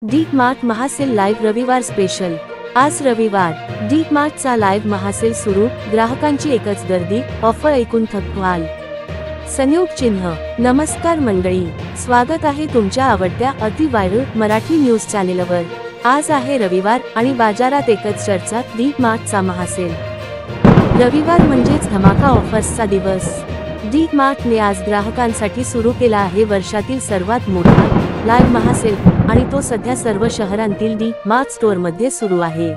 Deep mart महासेल live रविवार special. आज रविवार डीप मार्टचा लाईव्ह महासेल सुरू। ग्राहकांची एकच गर्दी, ऑफर ऐकून थक्क संयोग चिन्ह। नमस्कार मंडळी, स्वागत आहे तुमच्या आवडत्या अति व्हायरल मराठी न्यूज चॅनेलवर। आज आहे रविवार आणि बाजारात एकच चर्चा, डीप मार्टचा महासेल। रविवार म्हणजेच धमाका ऑफर्सचा दिवस। डीप मार्टने आज ग्राहकांसाठी सुरू केला आहे वर्षातील सर्वात मोठा लाईव्ह महासेल आणि तो सध्या सर्व शहरांतील डीप मार्ट स्टोअरमध्ये सुरू आहे।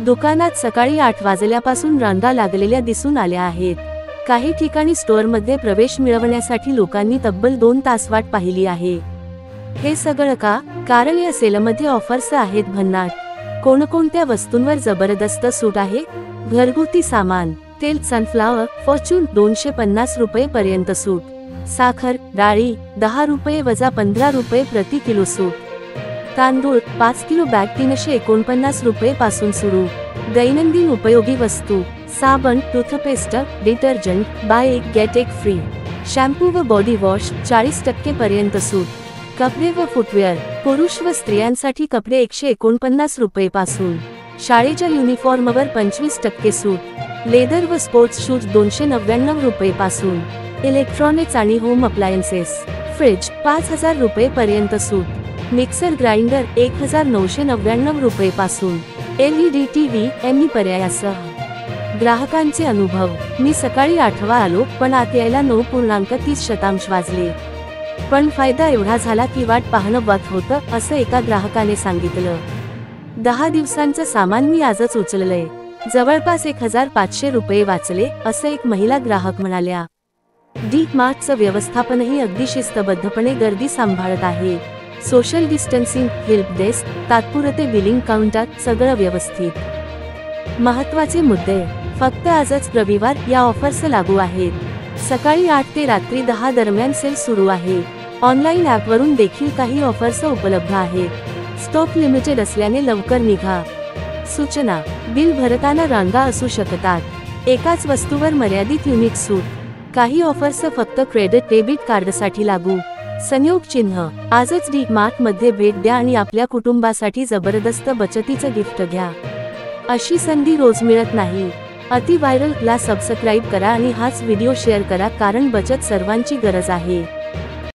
दुकानात सकाळी 8 वाजल्यापासून रांगा लागलेल्या दिसून आल्या आहेत। काही ठिकाणी स्टोअरमध्ये प्रवेश मिळवण्यासाठी लोकांनी तब्बल 2 तास वाट पाहिली आहे। हे सगळं का? कारण या सेलमध्ये ऑफर्स आहेत भन्नाट। कोणकोणत्या वस्तूंवर जबरदस्त सूट आहे? घरगुती सामान, तेल सनफ्लावर फॉर्च्यून 250 रुपये पर्यंत सूट। साखर, डाळी 10 रुपये वजा 15 रुपये प्रति किलो सूट। तांदूळ 5 किलो बॅग 349 रुपये पासून सुरू। दैनंदिन उपयोगी वस्तू, साबण, टूथपेस्ट, डिटर्जंट बाय एक गेट एक फ्री। शॅम्पू व बॉडी वॉश 40% पर्यंत सूट। कपडे व फुटवेअर, पुरुष व स्त्रियांसाठी कपडे 149 रुपये पासून। शाळेच्या युनिफॉर्मवर 25% सूट। लेदर व स्पोर्ट्स शूज 299 रुपये पासून। इलेक्ट्रॉनिक्स आणि होम अप्लायन्सेस, फ्रिज 5000 रुपये पर्यंत सूट। मिक्सर ग्राइंडर 1999 रुपये पासून। LED टीव्ही एमई पर्यायासह। ग्राहकांचे अनुभव, मी सकाळी 8 आलो पण आत यायला 9.30 वाजले। पण फायदा एवढा झाला की वाट पाहणं बंद होतं, असं एका ग्राहकाने सांगितलं। 10 दिवसांचं सामान मी आजच उचललंय, जवळपास 1500 रुपये वाचले, असं एक महिला ग्राहक म्हणाल्या। डीप मार्टचं व्यवस्थापनही अगदी शिस्तबद्धपणे गर्दी सांभाळत आहे। सोशल डिस्टन्सिंग, हेल्प डेस्क, तात्पुरते बिलिंग काउंटर, सगळं व्यवस्थित। महत्त्वाचे मुद्दे, फक्त आजच रविवार या ऑफर्स लागू आहेत। सकाळी 8 ते रात्री 10 दरम्यान सेल सुरू आहे। ऑनलाईन ॲपवरून देखील काही ऑफर्स उपलब्ध आहेत। स्टॉक लिमिटेड असल्याने लवकर निघा। सूचना, बिल भरताना रांगा असू शकतात। एकाच वस्तूवर मर्यादित युनिट सूट। काही ऑफर्स फक्त क्रेडिट डेबिट कार्डसाठी लागू। संयोग चिन्ह, आजच डीप मार्ट मध्ये भेट द्या आणि आपल्या कुटुंबासाठी जबरदस्त बचतीचं गिफ्ट घ्या। अशी संधी रोज मिळत नाही। अति व्हायरल ला सबस्क्राईब करा आणि हाच व्हिडिओ शेअर करा, कारण बचत सर्वांची गरज आहे।